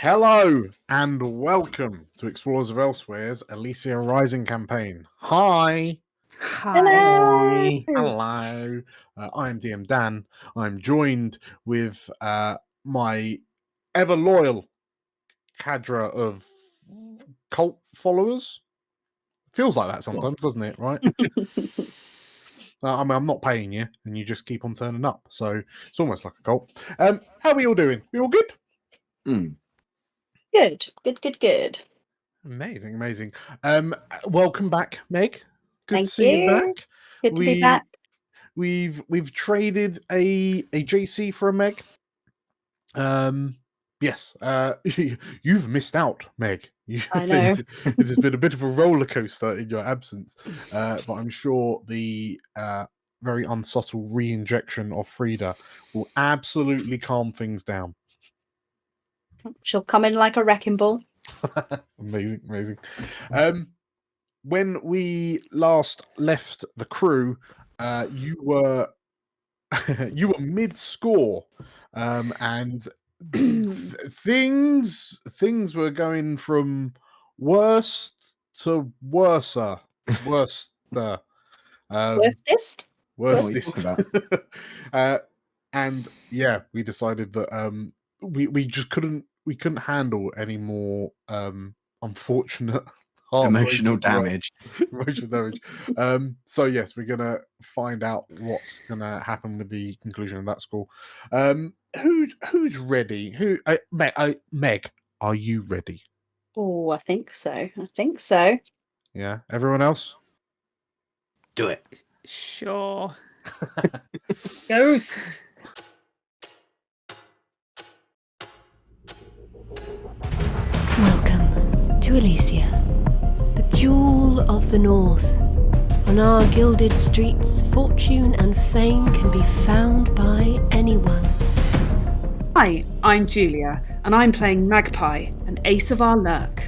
Hello and welcome to Explorers of Elsewhere's Elysia Rising campaign. Hi. Hi. Hello. I am DM Dan. I'm joined with my ever loyal cadre of cult followers. Feels like that sometimes, doesn't it? Right? I'm not paying you, and you just keep on turning up. So it's almost like a cult. How are we all doing? We all good? Good. Amazing. Welcome back, Meg. Good Thank to see you you. back. Good to be back. We've traded a JC for a Meg. Yes. You've missed out, Meg. I know. It has been a bit of a roller coaster in your absence, but I'm sure the very unsubtle re-injection of Freida will absolutely calm things down. She'll come in like a wrecking ball. Amazing. When we last left the crew, you were mid-score, and things were going from worst to worser. Worstest. Worstest? And yeah, we decided that we just couldn't handle any more unfortunate emotional damage. So yes, we're gonna find out what's gonna happen with the conclusion of that score. Who's ready? Meg, are you ready? Oh, I think so. Yeah, everyone else? Do it. Sure. Ghosts. Welcome to Elysia, the jewel of the north. On our gilded streets, fortune and fame can be found by anyone. Hi, I'm Julia, and I'm playing Magpie, an ace of our lurk.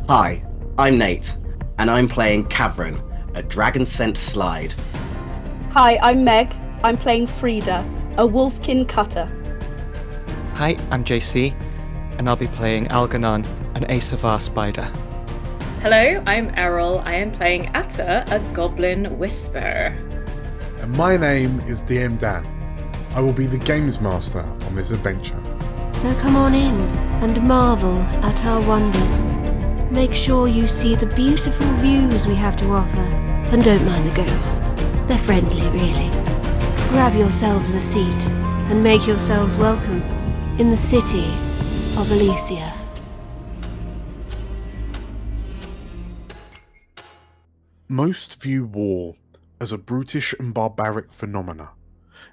Hi, I'm Nate, and I'm playing Cavern, a dragon-scent slide. Hi, I'm Meg. I'm playing Freida, a wolfkin cutter. Hi, I'm JC, and I'll be playing Algernon, an ace of our spider. Hello, I'm Errol. I am playing Atta, a goblin whisperer. And my name is DM Dan. I will be the games master on this adventure. So come on in and marvel at our wonders. Make sure you see the beautiful views we have to offer, and don't mind the ghosts. They're friendly, really. Grab yourselves a seat and make yourselves welcome in the city of Elysia. Most view war as a brutish and barbaric phenomena,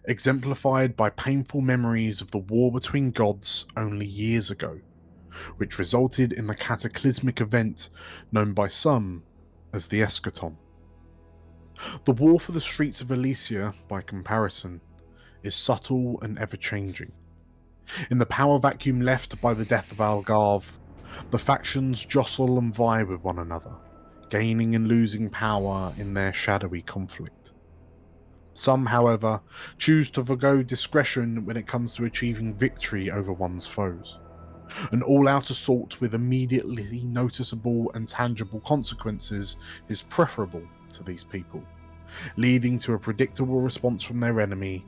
exemplified by painful memories of the war between gods only years ago, which resulted in the cataclysmic event known by some as the Eschaton. The war for the streets of Elysia, by comparison, is subtle and ever-changing. In the power vacuum left by the death of Algarve, the factions jostle and vie with one another, gaining and losing power in their shadowy conflict. Some, however, choose to forgo discretion when it comes to achieving victory over one's foes. An all-out assault with immediately noticeable and tangible consequences is preferable to these people, leading to a predictable response from their enemy,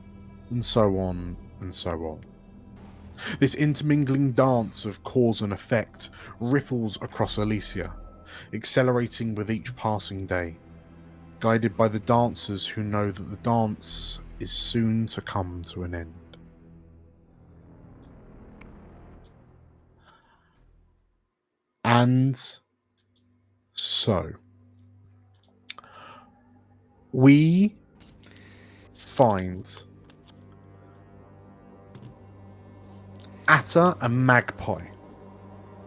and so on and so on. This intermingling dance of cause and effect ripples across Elysia, accelerating with each passing day, guided by the dancers who know that the dance is soon to come to an end. And so, we find Atta and Magpie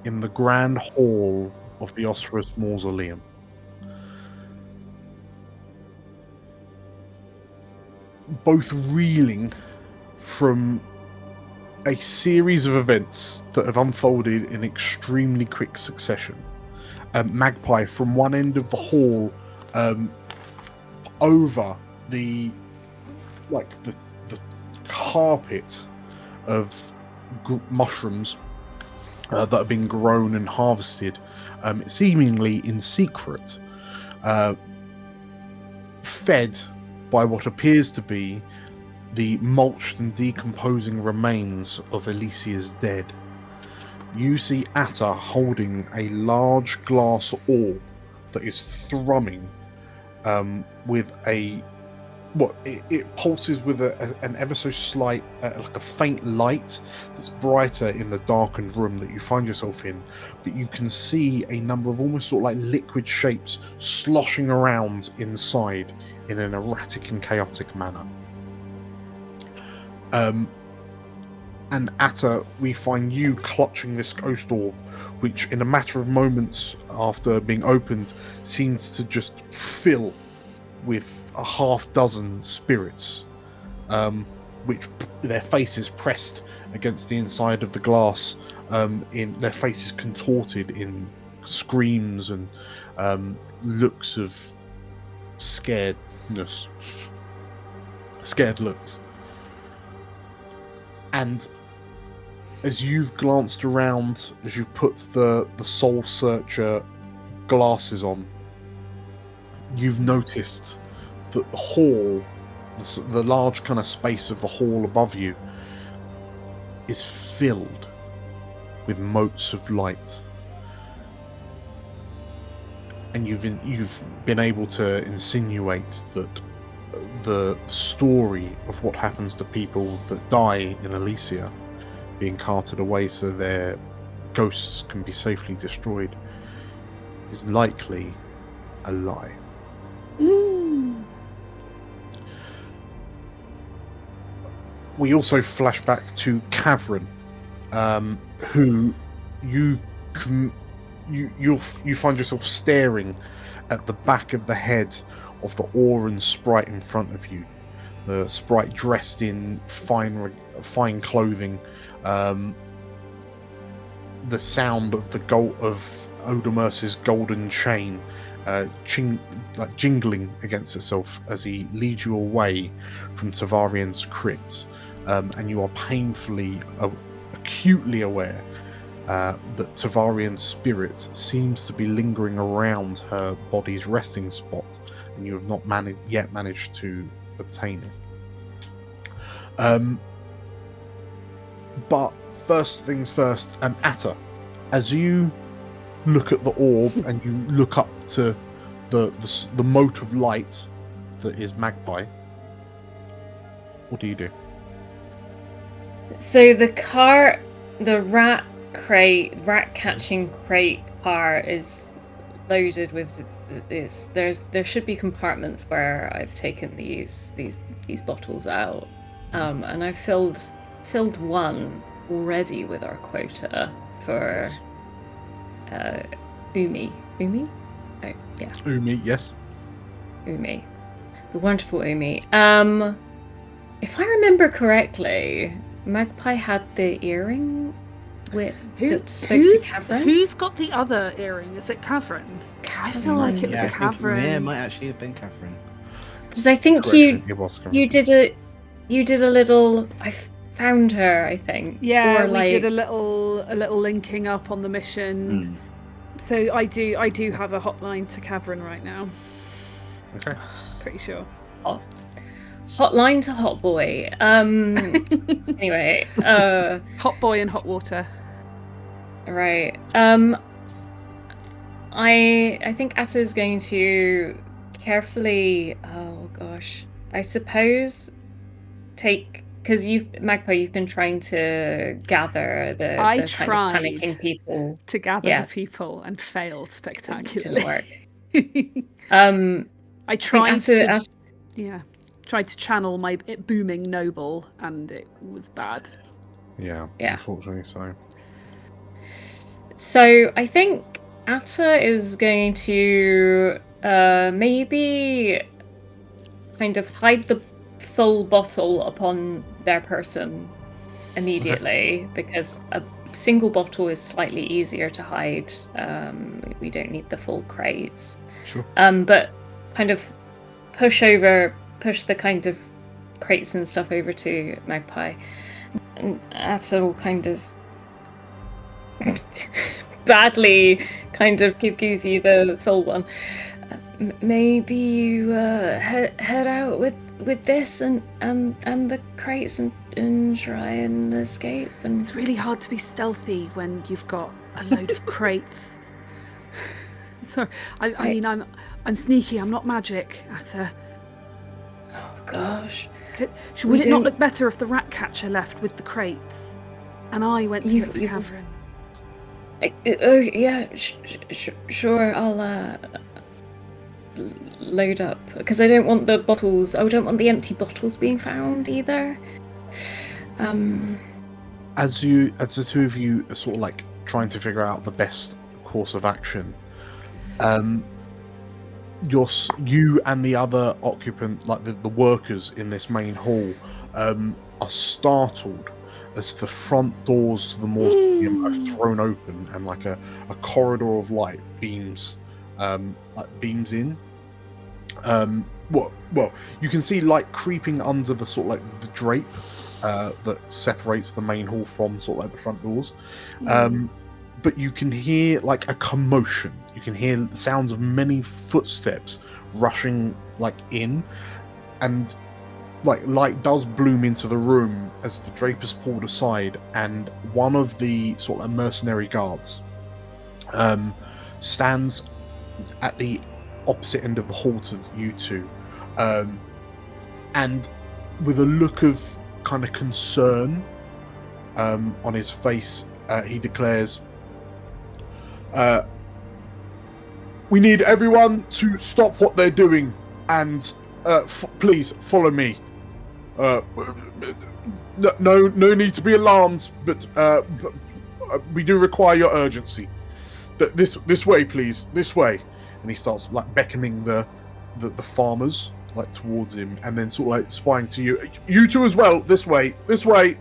in the grand hall of the Ocerus Mausoleum. Both reeling from a series of events that have unfolded in extremely quick succession. Magpie from one end of the hall over the carpet of mushrooms that have been grown and harvested, seemingly in secret, fed by what appears to be the mulched and decomposing remains of Elysia's dead. You see Atta holding a large glass orb that is thrumming with a it pulses with an ever so slight like a faint light that's brighter in the darkened room that you find yourself in, but you can see a number of almost sort of like liquid shapes sloshing around inside in an erratic and chaotic manner. And Atta, we find you clutching this ghost orb, which in a matter of moments after being opened seems to just fill with a half dozen spirits, which their faces pressed against the inside of the glass, in their faces contorted in screams and looks of scared looks. And as you've glanced around, as you've put the Soul Searcher glasses on, you've noticed that the hall, the large kind of space of the hall above you, is filled with motes of light. And you've been able to insinuate that the story of what happens to people that die in Elysia, being carted away so their ghosts can be safely destroyed, is likely a lie. We also flash back to Cavern, who you find yourself staring at the back of the head of the Auran sprite in front of you. The sprite dressed in fine clothing. The sound of of Odamerce's golden chain jingling against itself as he leads you away from Tavarian's crypt, and you are painfully, acutely aware that Tavarian's spirit seems to be lingering around her body's resting spot, and you have not yet managed to obtain it. But first things first, Atta, as you look at the orb and you look up to the mote of light that is Magpie, what do you do? So the rat catching crate car is loaded with this. There should be compartments where I've taken these bottles out, and I've filled one already with our quota for Umi. Umi? Oh, yeah. Umi, yes. Umi. The wonderful Umi. If I remember correctly, Magpie had the earring that spoke to Cavern. Who's got the other earring? Is it Cavern? I feel like it was Cavern. Yeah, it might actually have been Cavern. Because I think you did a little. I found her, I think. Yeah, we did a little linking up on the mission. So I do have a hotline to Cavern right now. Okay. Pretty sure. Hotline to Hot Boy. Anyway, Hot Boy and hot water. Right. I think Atta is going to carefully. Oh gosh. I suppose because Magpie, you've been trying to gather the kind of panicking people. To gather the people and failed spectacularly. Didn't work. I tried to channel my booming noble, and it was bad. Yeah, unfortunately so. So I think Atta is going to maybe kind of hide the full bottle upon their person immediately, because a single bottle is slightly easier to hide. We don't need the full crates. Sure. But kind of push the kind of crates and stuff over to Magpie. And Atta will kind of badly kind of give you the full one. Maybe you head out with this and the crates and try and escape. And It's really hard to be stealthy when you've got a load of crates. Sorry, I mean I'm sneaky. I'm not magic. Atta. Oh gosh. Would it not look better if the rat catcher left with the crates, and I went to get the cavern? Yeah, sure. I'll load up because I don't want the bottles. I don't want the empty bottles being found either. As the two of you are sort of like trying to figure out the best course of action, you and the other occupant, like the workers in this main hall, are startled as the front doors to the mausoleum are thrown open and like a corridor of light beams in. Well, you can see light creeping under the sort of like the drape that separates the main hall from sort of like the front doors. But you can hear like a commotion. You can hear the sounds of many footsteps rushing like in, and like light does bloom into the room as the drape is pulled aside, and one of the sort of mercenary guards stands at the opposite end of the hall to you two, and with a look of kind of concern on his face, he declares, we need everyone to stop what they're doing and please follow me. No need to be alarmed, but we do require your urgency. This way, please. This way. And he starts like beckoning the farmers like towards him, and then sort of like spying to you. You two as well. This way. This way.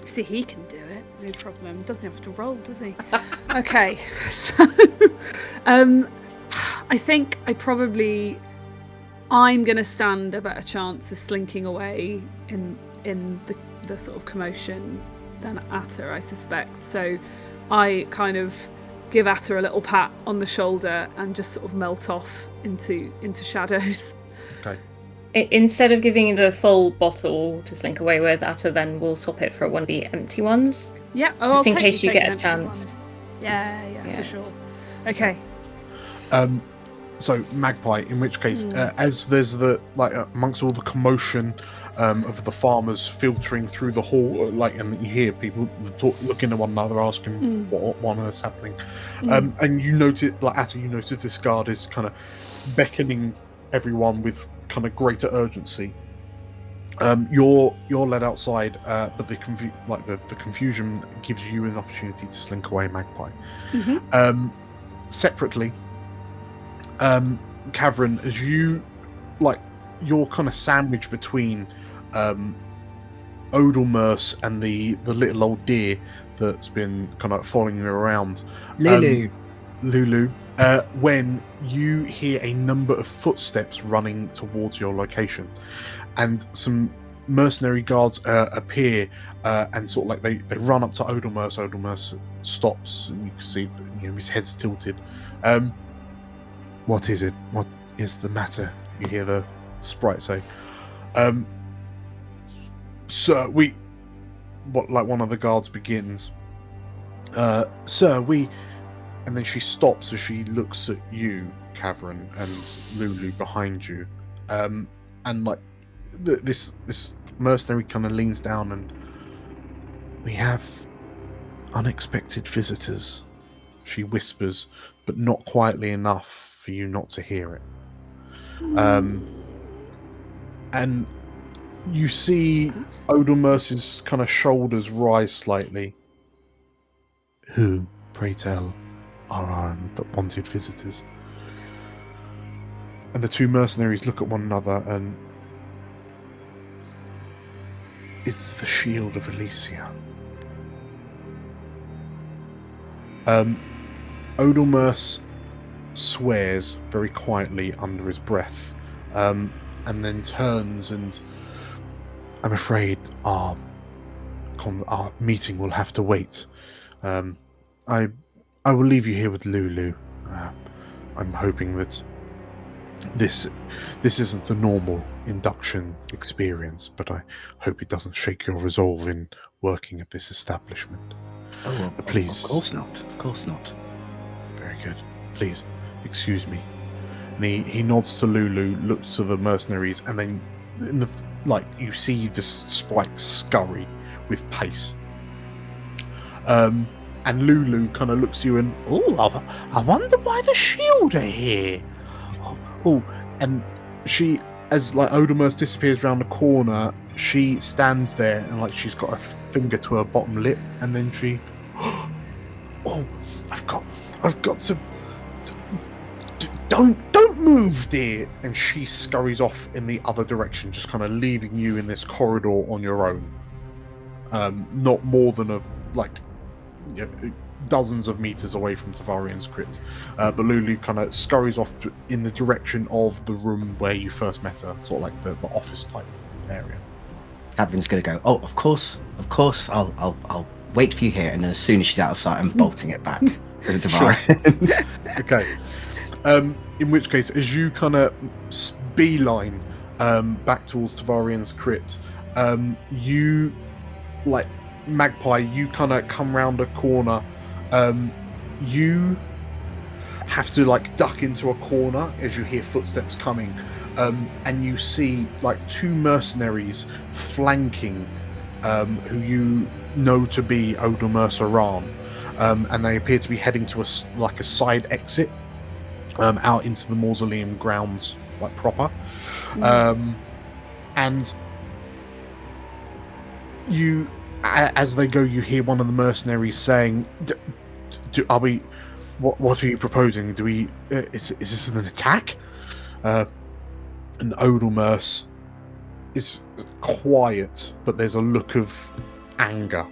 See, he can do it. No problem. Doesn't have to roll, does he? Okay. So, I think I'm going to stand a better chance of slinking away in the sort of commotion than Atta, I suspect. So I kind of give Atta a little pat on the shoulder and just sort of melt off into shadows. Okay. Instead of giving you the full bottle to slink away with, Atta then will swap it for one of the empty ones. Yeah, just in case you get a chance. Yeah, for sure. Okay. So Magpie, in which case, as there's the amongst all the commotion of the farmers filtering through the hall, and you hear people looking at one another, asking what on earth's happening, and you notice, Atta, you notice this guard is kind of beckoning everyone with kind of greater urgency. You're led outside, but the confusion gives you an opportunity to slink away, Magpie. Separately, Cavern, as you're kind of sandwiched between Odelmerce and the little old deer that's been kind of following you around. Lulu, when you hear a number of footsteps running towards your location, and some mercenary guards appear and sort of like they run up to Odelmerce. Odelmerce stops, and you can see his head's tilted. What is it? What is the matter? You hear the sprite say, "Sir, one of the guards begins. Sir, we," and then she stops as she looks at you, Cavern, and Lulu behind you, and this mercenary kind of leans down and, "We have unexpected visitors," she whispers, but not quietly enough for you not to hear it. And you see Odelmerce's kind of shoulders rise slightly. "Who, pray tell, are our wanted visitors?" And the two mercenaries look at one another, and it's the shield of Elysia. Odelmerce swears very quietly under his breath, and then turns and, "I'm afraid our meeting will have to wait. I will leave you here with Lulu. I'm hoping that this isn't the normal induction experience, but I hope it doesn't shake your resolve in working at this establishment. Oh, please. Of course not. Of course not. Very good. Please, excuse me. And he nods to Lulu, looks to the mercenaries, and then you see this sprite scurry with pace. And Lulu kind of looks at you and, I wonder why the shield are here. And she, as Odomers disappears around the corner, she stands there and she's got a finger to her bottom lip, and then she, I've got to. Don't move, dear. And she scurries off in the other direction, just kind of leaving you in this corridor on your own. Not more than dozens of meters away from Tavarian's crypt. But Lulu kind of scurries off in the direction of the room where you first met her, sort of like the office type area. Catherine's gonna go, oh, of course, I'll wait for you here, and then as soon as she's out of sight, I'm bolting it back to the Tavarians. Okay. In which case, as you kind of beeline back towards Tavarian's crypt, you, Magpie, you kind of come round a corner. You have to duck into a corner as you hear footsteps coming, and you see two mercenaries flanking, who you know to be Odomers Saran, and they appear to be heading to a side exit out into the mausoleum grounds, proper. And you, as they go, you hear one of the mercenaries saying, "Are we? What are you proposing? Do we? Is this an attack?" And Odomers is quiet, but there's a look of anger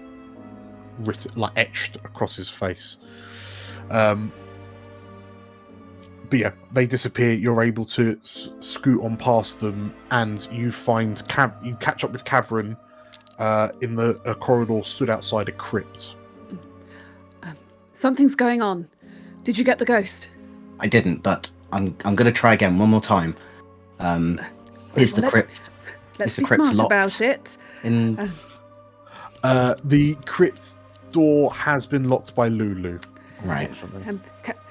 written, etched across his face. But yeah, they disappear. You're able to scoot on past them, and you find you catch up with Cavern in the corridor, stood outside a crypt. Something's going on. Did you get the ghost? I didn't, but I'm going to try again one more time. Is the crypt? Let's be smart about it. The crypt door has been locked by Lulu. Right.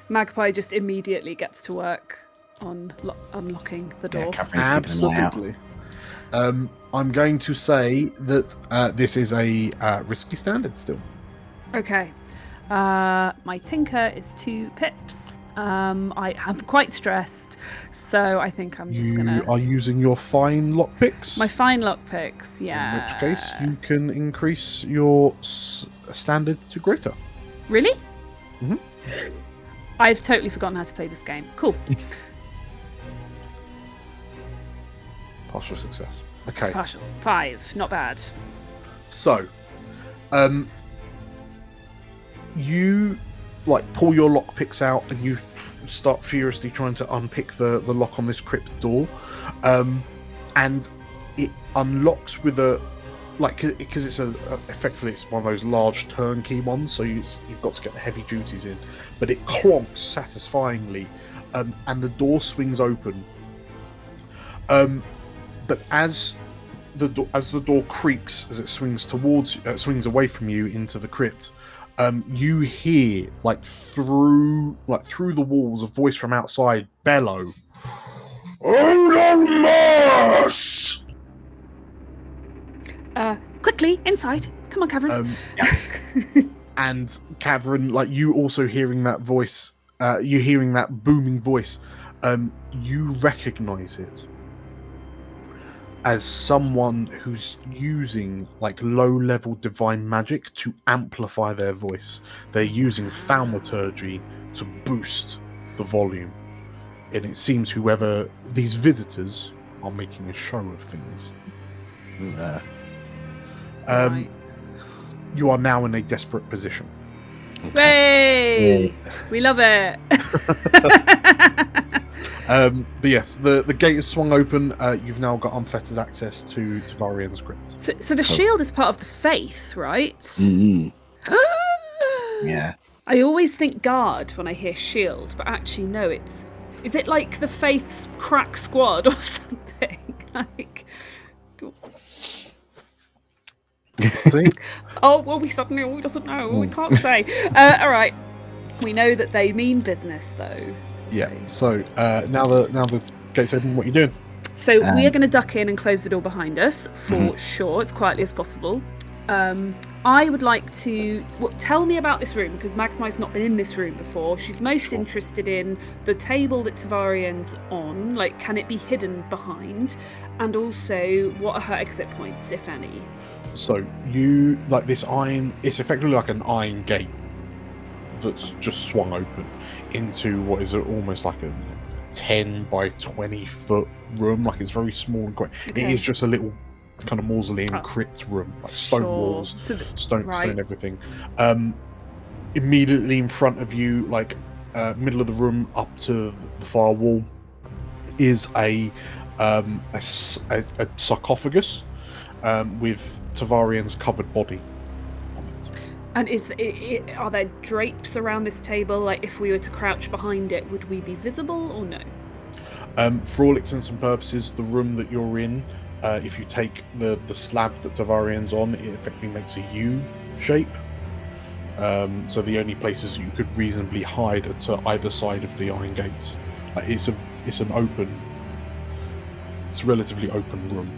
Magpie just immediately gets to work on unlocking the door. Yeah, absolutely. I'm going to say that this is a risky standard still. Okay. My tinker is 2 pips. I am quite stressed, so I think I'm just gonna... You are using your fine lockpicks? My fine lockpicks, yeah. In which case, you can increase your standard to greater. Really? Mm-hmm. I've totally forgotten how to play this game. Cool. Partial success. Okay. It's partial. 5. Not bad. So, you pull your lockpicks out and you start furiously trying to unpick the lock on this crypt door, and it unlocks with a because it's effectively it's one of those large turnkey ones, so you've got to get the heavy duties in, but it clonks satisfyingly, and the door swings open. But as the door creaks as it swings swings away from you into the crypt, you hear through the walls a voice from outside bellow, "Odomers!" Quickly, inside. Come on, Cavern. And Cavern, you also hearing that voice, you hearing that booming voice, you recognize it as someone who's using low-level divine magic to amplify their voice. They're using thaumaturgy to boost the volume. And it seems whoever these visitors are making a show of things. Right. You are now in a desperate position. Okay. Hey! We love it. But yes, the gate is swung open. You've now got unfettered access to Tavarian's crypt. So the shield is part of the faith, right? Mm. Yeah. I always think guard when I hear shield, but actually no, is it like the Faith's crack squad or something? Like, See? oh, well, we doesn't know. We can't say. All right. We know that they mean business, though. Yeah. So now the gate's open. What are you doing? So we are going to duck in and close the door behind us for sure, as quietly as possible. I would like to tell me about this room, because Magpie's not been in this room before. She's most interested in the table that Tavarian's on. Like, can it be hidden behind? And also, what are her exit points, if any? So you like this iron. It's effectively like an iron gate that's just swung open into what is almost like a 10 by 20 foot room. Like, it's very small and quiet. Okay. It is just a little kind of mausoleum crypt room, like stone walls, stone everything. Immediately in front of you, like middle of the room up to the far wall, is a sarcophagus with Tavarian's covered body on it. And are there drapes around this table? Like, if we were to crouch behind it, would we be visible or no? For all intents and purposes, the room that you're in, if you take the slab that Tavarian's on, it effectively makes a U shape. So the only places you could reasonably hide are to either side of the iron gates. Like, it's a relatively open room.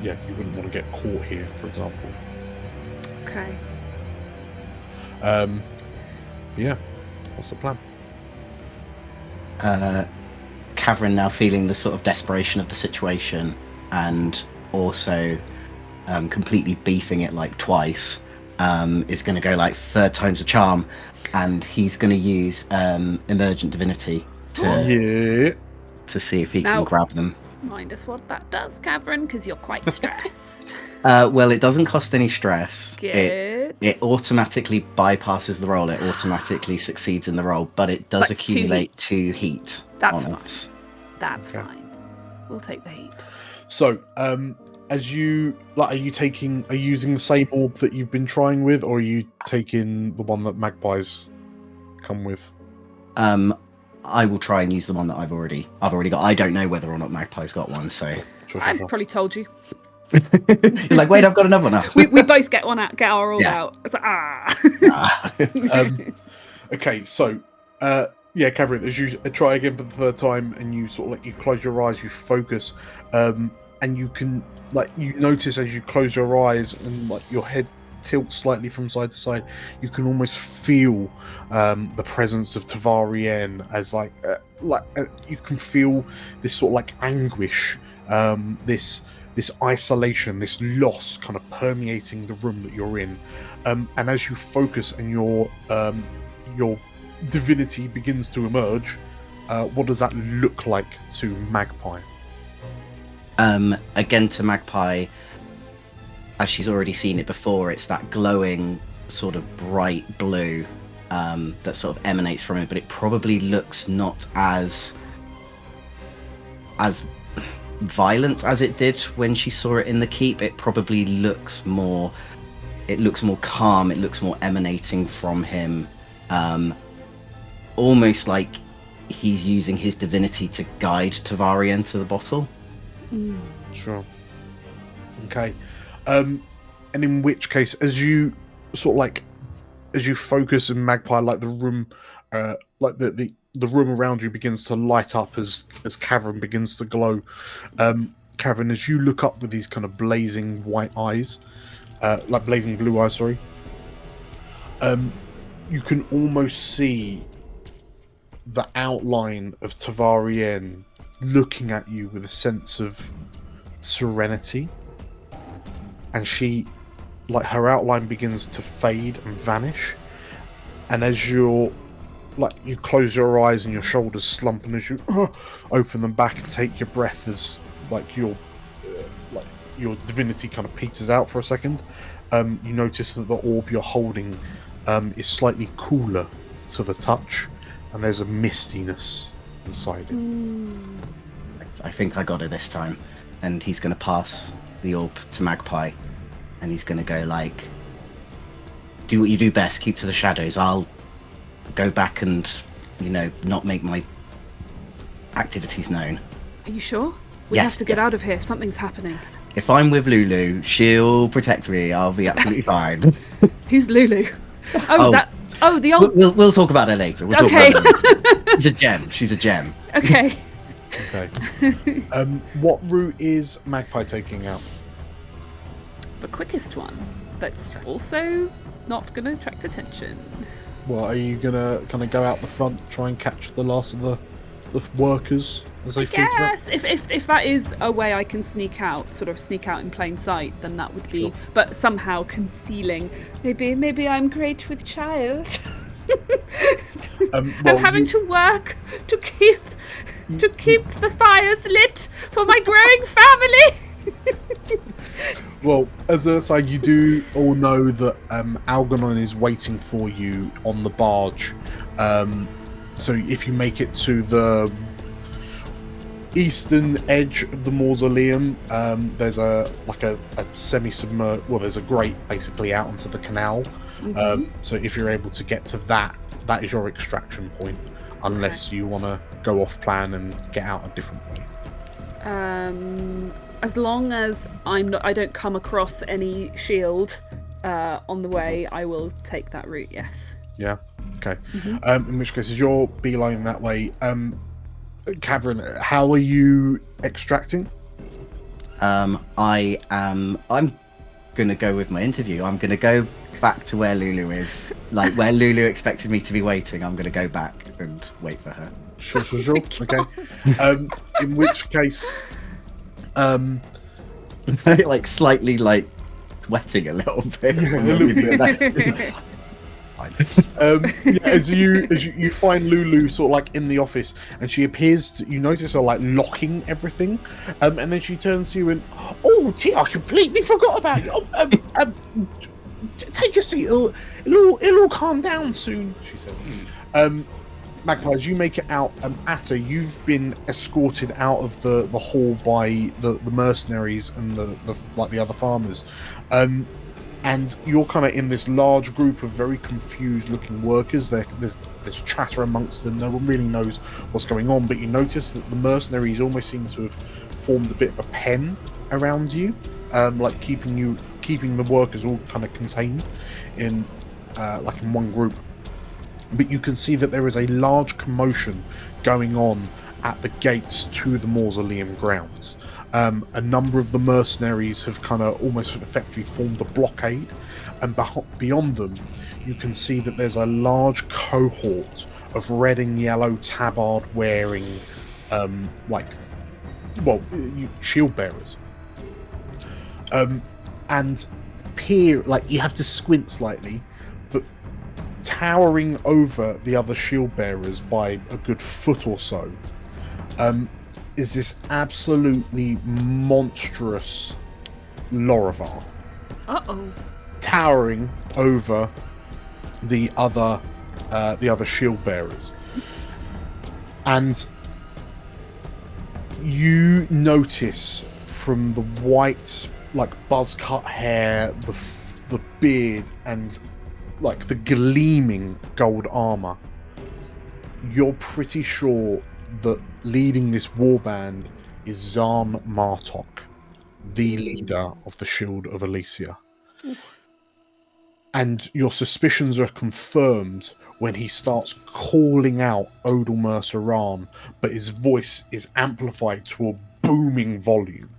You wouldn't want to get caught here, for example. Okay. Yeah. What's the plan? Cavern, now feeling the sort of desperation of the situation, and also completely beefing it like twice, is going to go like third time's a charm, and he's going to use Emergent Divinity to see if he can grab them. Mind us what that does, Cavern, because you're quite stressed. Well, it doesn't cost any stress. Good. It automatically bypasses the roll. It automatically succeeds in the roll, but it does accumulate 2 heat. That's fine. That's fine. We'll take the heat. So, as you are you using the same orb that you've been trying with, or are you taking the one that Magpies come with? I will try and use the one that I've already got. I don't know whether or not Magpie's got one, so I've probably told you. You're like, wait, I've got another one now. we both get one out, get our orb out. It's like, Okay, so Cavern, as you try again for the third time, and you sort of like you close your eyes, you focus, and you can you notice as you close your eyes and like your head tilts slightly from side to side, you can almost feel the presence of Tavarian as you can feel this sort of like anguish, this isolation, this loss kind of permeating the room that you're in, and as you focus and your divinity begins to emerge, what does that look like to Magpie? Again, to Magpie, as she's already seen it before, it's that glowing sort of bright blue that sort of emanates from it, but it probably looks not as violent as it did when she saw it in the keep. It probably looks more calm, it looks more emanating from him, almost like he's using his divinity to guide Tavarian to the bottle. Sure. Okay. And in which case, as you focus in Magpie, like the room, the room around you begins to light up as Cavern begins to glow. Cavern, as you look up with these kind of blazing white eyes, blazing blue eyes, sorry, you can almost see the outline of Tavarian looking at you with a sense of serenity. And she, her outline begins to fade and vanish. And as you close your eyes and your shoulders slump, and as you open them back and take your breath, as your divinity kind of peters out for a second, you notice that the orb you're holding is slightly cooler to the touch, and there's a mistiness inside it. I think I got it this time. And he's going to pass the orb to Magpie, and he's going to go like, do what you do best. Keep to the shadows. I'll go back and, not make my activities known. Are you sure? We Yes, have to get yes. out of here. Something's happening. If I'm with Lulu, she'll protect me. I'll be absolutely fine. Who's Lulu? Oh. The old. We'll talk about her later. Okay. She's a gem. She's a gem. Okay. Okay. What route is Magpie taking out? The quickest one. That's also not going to attract attention. Well, are you gonna kind of go out the front, try and catch the last of the workers as they filter out? Yes, if that is a way I can sneak out in plain sight, then that would be. Sure. But somehow concealing. Maybe I'm great with child. I'm having to work to keep the fires lit for my growing family. Well, as an aside, you do all know that Algernon is waiting for you on the barge. So if you make it to the eastern edge of the mausoleum, there's a semi-submerged. Well, there's a grate basically out onto the canal. Mm-hmm. So if you're able to get to that is your extraction point, unless you want to go off plan and get out a different way. As long as I don't come across any shield on the way, I will take that route. Yes. Yeah. Okay. Mm-hmm. In which case, as you're beelining that way, Cavern, how are you extracting? I'm gonna go with my interview. I'm gonna go back to where Lulu is, like where Lulu expected me to be waiting. I'm gonna go back and wait for her. Sure. Okay. In which case, like slightly like wetting a little bit. As you find Lulu sort of like in the office, and she appears to, you notice her like locking everything, and then she turns to you and, oh dear, I completely forgot about you. Take a seat. It'll all calm down soon, she says. Magpie, as you make it out, Atta, you've been escorted out of the hall by the mercenaries and the other farmers, and you're kind of in this large group of very confused looking workers. There's chatter amongst them. No one really knows what's going on, but you notice that the mercenaries almost seem to have formed a bit of a pen around you, like keeping the workers all kind of contained in in one group. But you can see that there is a large commotion going on at the gates to the mausoleum grounds. A number of the mercenaries have kind of almost effectively formed a blockade, and beyond them you can see that there's a large cohort of red and yellow tabard wearing shield bearers, and peer, like, you have to squint slightly, but towering over the other shield bearers by a good foot or so is this absolutely monstrous Lorivar. Uh-oh. Towering over the other shield bearers. And you notice from the white, like, buzz cut hair, the beard, and like the gleaming gold armor, you're pretty sure that leading this warband is Zahn Martok, the leader of the Shield of Elysia. And your suspicions are confirmed when he starts calling out Odalmer Saran, but his voice is amplified to a booming volume.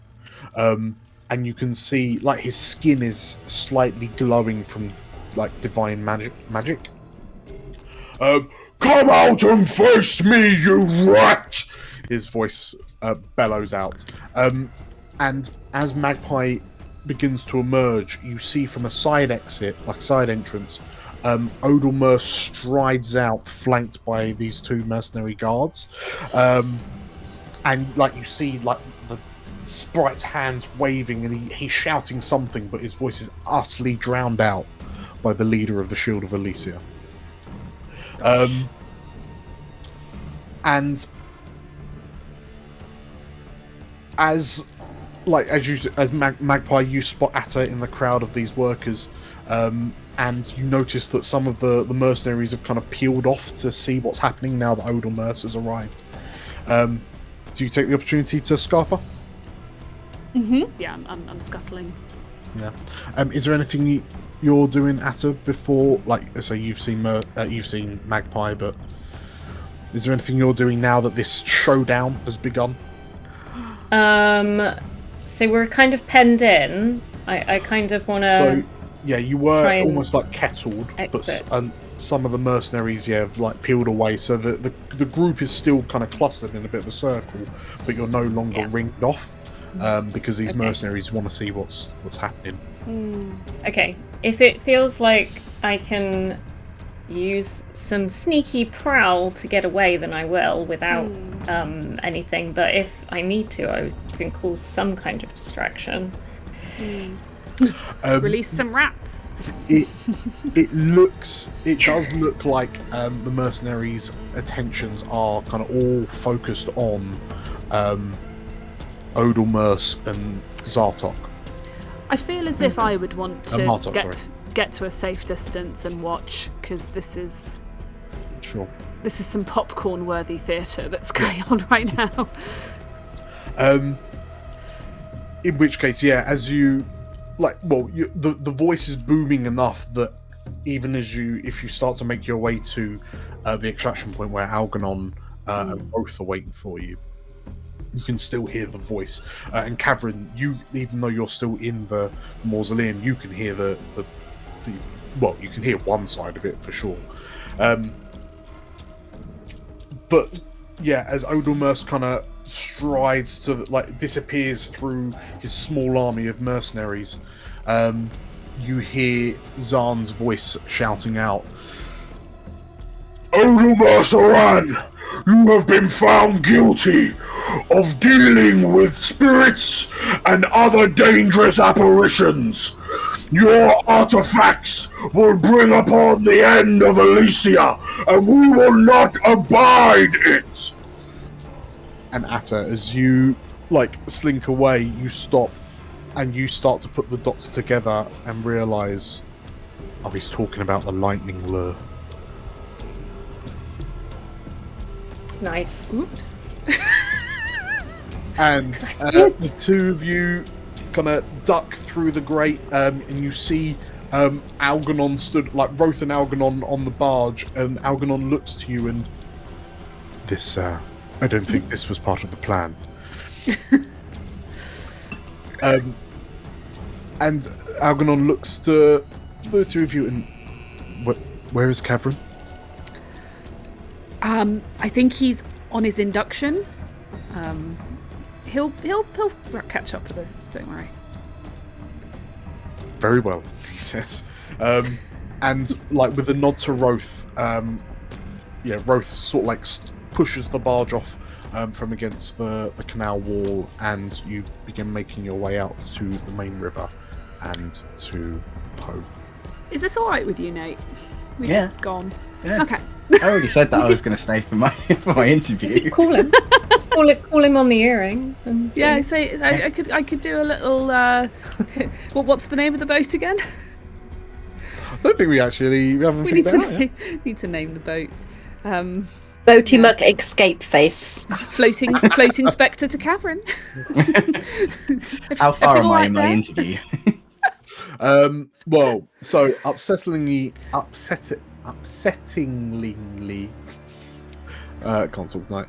And you can see, like, his skin is slightly glowing from, like, divine magic. Come out and face me, you rat! His voice bellows out. And as Magpie begins to emerge, you see from a side exit, like side entrance, Odalmer strides out, flanked by these two mercenary guards. And, like, you see, like, the sprite's hands waving, and he's shouting something, but his voice is utterly drowned out by the leader of the Shield of Elysia. And as Magpie, you spot Atta in the crowd of these workers, and you notice that some of the mercenaries have kind of peeled off to see what's happening now that Odelmerce has arrived. Do you take the opportunity to scarper? Yeah, I'm scuttling. Yeah. Is there anything you're doing, Atta, before, like, say you've seen Magpie, but is there anything you're doing now that this showdown has begun? So we're kind of penned in. I kind of want to. So, yeah, you were almost like kettled, but some of the mercenaries, have like peeled away. So the group is still kind of clustered in a bit of a circle, but you're no longer ringed off because these mercenaries want to see what's happening. Okay, if it feels like I can use some sneaky prowl to get away, then I will without anything. But if I need to, I can cause some kind of distraction. Release some rats. It does look like the mercenaries' attentions are kind of all focused on Odelmerce and Zartok. I feel as if I would want to Martok, get to a safe distance and watch, because this is some popcorn-worthy theatre that's going on right now. In which case, as you the voice is booming enough that even if you start to make your way to the extraction point where Algernon and both are waiting for you, you can still hear the voice. And Cavern, even though you're still in the mausoleum, you can hear you can hear one side of it for sure. But as Odelmerce kind of strides to disappears through his small army of mercenaries, you hear Zahn's voice shouting out, "Odelmerce Oran, you have been found guilty of dealing with spirits and other dangerous apparitions. Your artifacts will bring upon the end of Elysia, and we will not abide it." And Atta, as you slink away, you stop and you start to put the dots together and realise, he's talking about the lightning lure. Nice. Oops. And the two of you kind of duck through the grate, and you see Algernon stood, Roth and Algernon on the barge, and Algernon looks to you and, "This, I don't think this was part of the plan." And Algernon looks to the two of you and, where is Cavern? I think he's on his induction. He'll catch up with us. Don't worry. Very well, he says. And with a nod to Roth, Roth sort of pushes the barge off from against the canal wall, and you begin making your way out to the main river and to Poe. Is this all right with you, Nate? We've just gone. Yeah. Okay. I already said that I was going to stay for my interview. Call him. Call him on the earring. And see. Yeah, say I could do a little. What's the name of the boat again? I don't think we haven't We figured that out yet. need to name the boat. Boaty Muck Escape Face. Floating Spectre to Cavern. How far am I in my interview? Well, so upsettingly, can't talk tonight.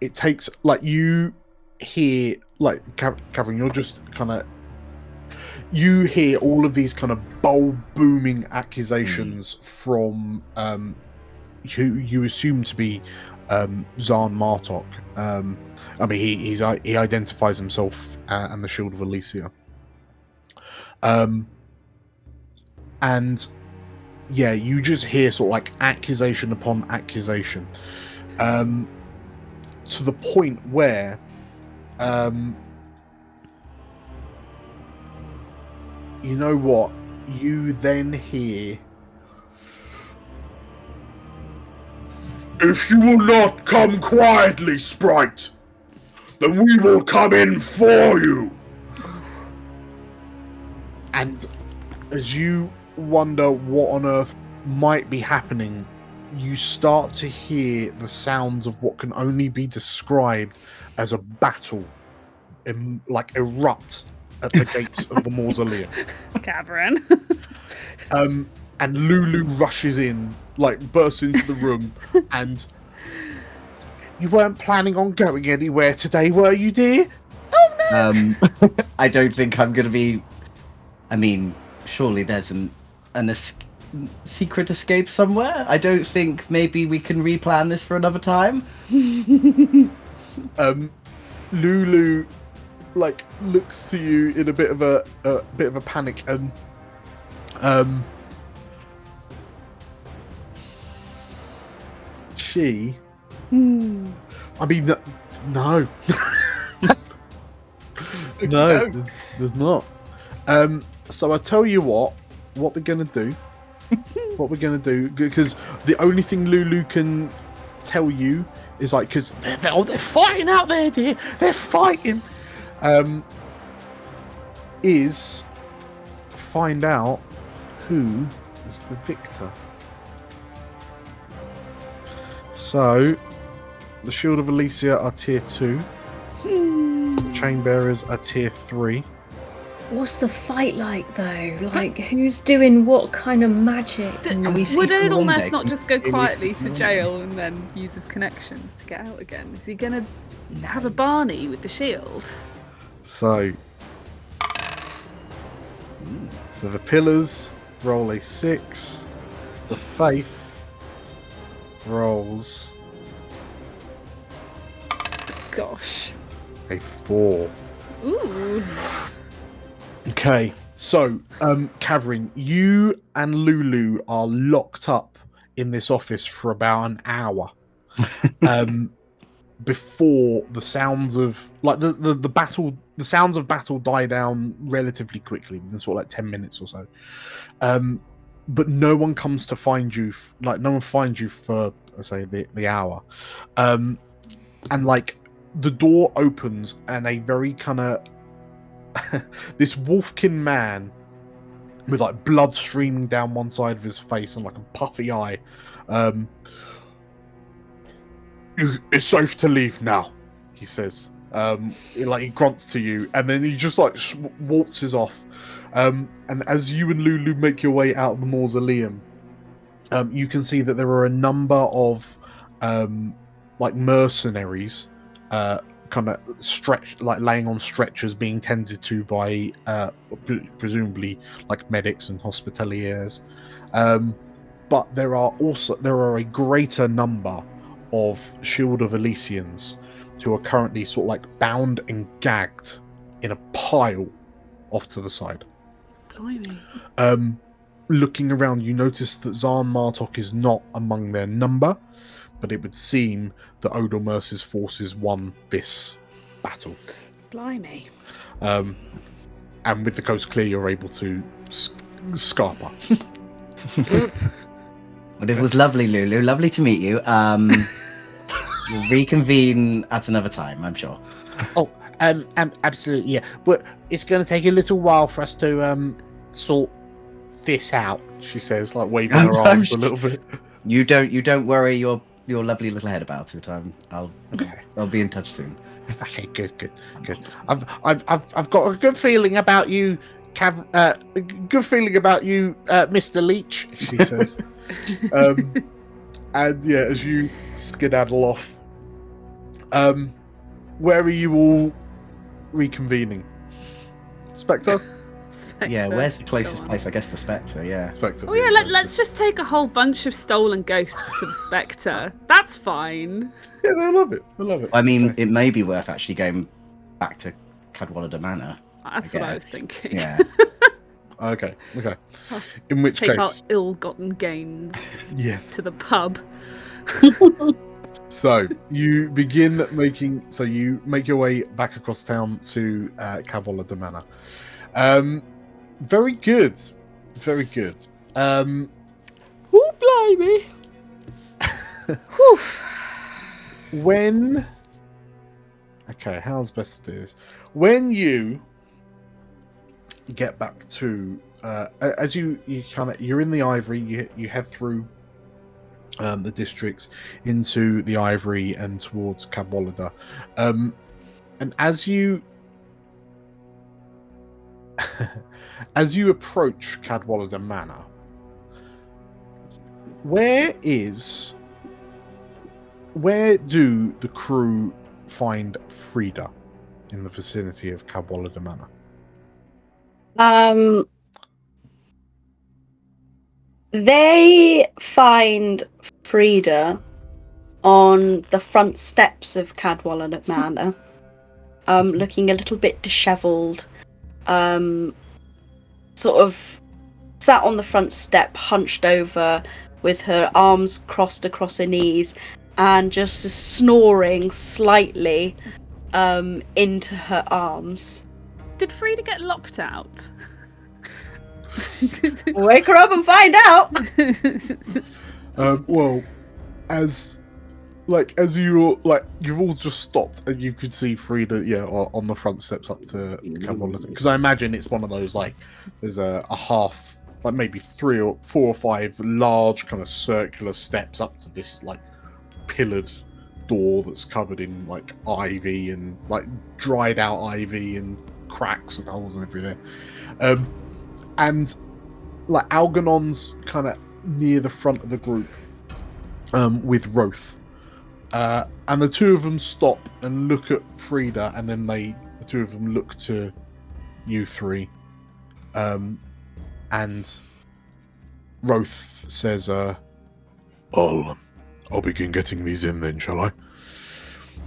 It takes you hear Cavern, you're just kind of. You hear all of these kind of bold, booming accusations from who you assume to be Zahn Martok. He identifies himself and the Shield of Elysia. And you just hear sort of accusation upon accusation, to the point where you know what? You then hear, "If you will not come quietly, sprite, then we will come in for you." And as you wonder what on earth might be happening, you start to hear the sounds of what can only be described as a battle erupt at the gates of the mausoleum. Cavern. And Lulu rushes in, bursts into the room, and you weren't planning on going anywhere today, were you, dear? I don't think I'm going to be... I mean, surely there's an secret escape somewhere? I don't think maybe we can replan this for another time? Lulu, looks to you in a bit of a panic, and she... I mean, no. No, there's not. So I tell you what we're gonna do. Because the only thing Lulu can tell you is because they're fighting out there, dear. They're fighting. Is find out who is the victor. So the Shield of Elysia are tier 2. Chain Bearers are tier 3. What's the fight like, though? Who's doing what kind of magic? Would Odalmers not just go quietly to jail and then use his connections to get out again? Is he going to have a Barney with the shield? So the Pillars roll a 6. The Faith rolls... Gosh. a 4. Ooh. Okay, so, Kavrin, you and Lulu are locked up in this office for about an hour. Before the sounds of the sounds of battle die down relatively quickly, within 10 minutes or so. But no one comes to find you. No one finds you for, say, the hour. And the door opens, and a very kind of this wolfkin man with blood streaming down one side of his face and a puffy eye. It's safe to leave now, he says. He grunts to you, and then he just waltzes off. And as you and Lulu make your way out of the mausoleum, you can see that there are a number of mercenaries kind of laying on stretchers, being tended to by presumably medics and hospitaliers. But there are a greater number of Shield of Elysians who are currently bound and gagged in a pile off to the side. Blimey. Looking around, you notice that Zahn Martok is not among their number, but it would seem that Odalmers's forces won this battle. Blimey. And with the coast clear, you're able to scarper. Well, it was lovely, Lulu. Lovely to meet you. We'll reconvene at another time, I'm sure. Oh, absolutely, yeah. But it's going to take a little while for us to sort this out. She says, waving her arms a little bit. You don't worry your lovely little head about it. I'll be in touch soon. Okay, good. I've got a good feeling about you, Mr. Leech, she says. And yeah, as you skedaddle off, where are you all reconvening? Spectre? Yeah, where's the closest place? I guess the Spectre, yeah. Spectre. Oh yeah, let's just take a whole bunch of stolen ghosts to the Spectre. That's fine. Yeah, they love it. I mean, it may be worth actually going back to Cadwallader Manor. That's what I was thinking. Yeah. Okay. In which take case... our ill-gotten gains yes. to the pub. So, you you make your way back across town to Cadwallader Manor. Very good. Oh, blimey. How's best to do this? When you get back to as you're in the Ivory, you head through the districts into the Ivory and towards Cadwallader, and as you approach Cadwallader Manor, where do the crew find Freida in the vicinity of Cadwallader Manor? They find Freida on the front steps of Cadwallader Manor, looking a little bit dishevelled, sort of sat on the front step, hunched over, with her arms crossed across her knees, and just snoring slightly into her arms. Did Freida get locked out? Wake her up and find out. Well, as you've all just stopped and you could see Freida, on the front steps up to Cadwallader, because I imagine it's one of those there's a half, maybe 3 or 4 or 5 large kind of circular steps up to this pillared door that's covered in ivy and dried out ivy and cracks and holes and everything. And Algernon's kind of near the front of the group with Roth. And the two of them stop and look at Freida, and then the two of them look to you three. And Roth says, I'll begin getting these in then, shall I?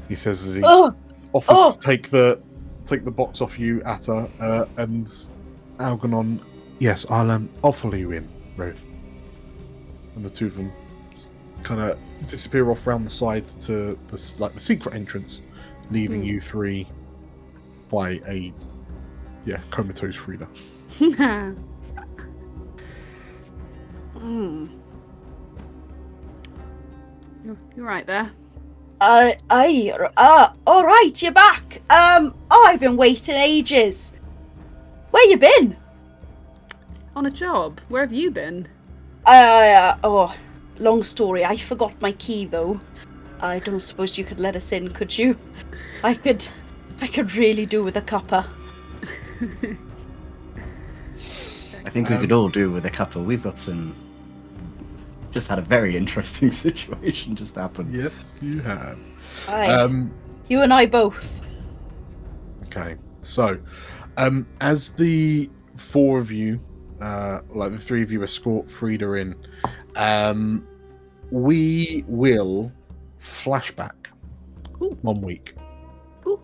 He says as he offers to take the box off you, Atta, and Algernon, yes, I'll follow you in, Roth. And the two of them kind of disappear off round the sides to the secret entrance, leaving you three by a comatose Freida. You're right there. All right, you're back. I've been waiting ages. Where you been? On a job. Where have you been? Long story. I forgot my key though. I don't suppose you could let us in, could you? I could really do with a cuppa. I think we could all do with a couple. We've got just had a very interesting situation just happen. Yes, you have. You and I both. Okay, so as the four of you, the three of you escort Freida in, we will flashback 1 week. Ooh.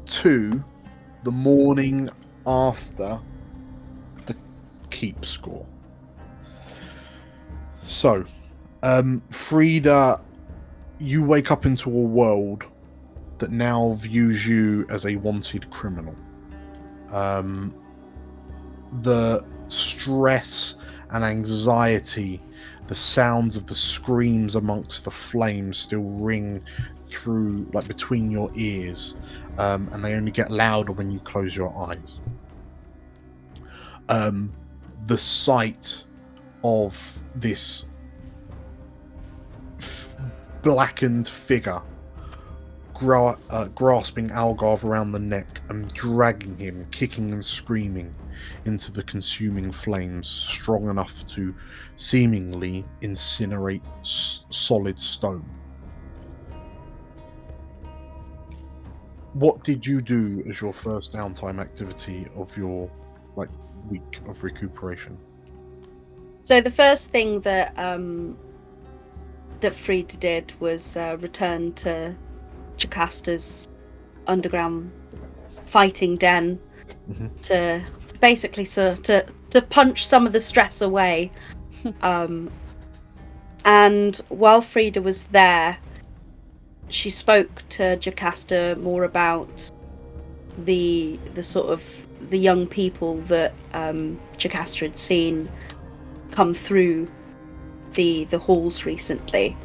To the morning after the keep score. So, Freida, you wake up into a world that now views you as a wanted criminal. The stress and anxiety, the sounds of the screams amongst the flames still ring through, between your ears, and they only get louder when you close your eyes. The sight of this blackened figure grasping Algarve around the neck and dragging him, kicking and screaming, into the consuming flames, strong enough to seemingly incinerate solid stone. What did you do as your first downtime activity of your week of recuperation? So the first thing that Freida did was return to Jocasta's underground fighting den to basically to punch some of the stress away. And while Freida was there, she spoke to Jocasta more about the sort of the young people that Jocasta had seen come through the halls recently.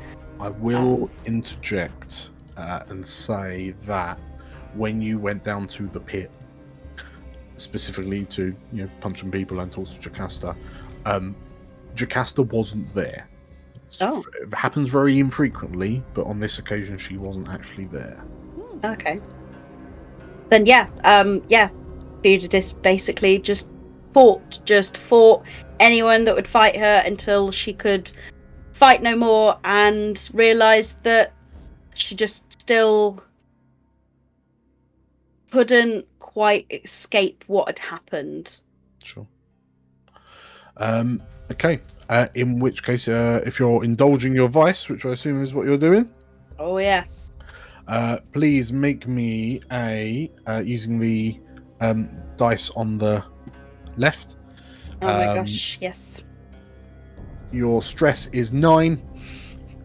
I will interject and say that when you went down to the pit, specifically to punching people and talk to Jocasta. Jocasta wasn't there. Oh. It happens very infrequently, but on this occasion she wasn't actually there. Okay. Then Freida basically just fought anyone that would fight her until she could fight no more and realised that she just still couldn't quite escape what had happened. Sure. Okay. In which case, if you're indulging your vice, which I assume is what you're doing, Oh yes. please make me a using the dice on the left. Oh my gosh, yes. Your stress is 9.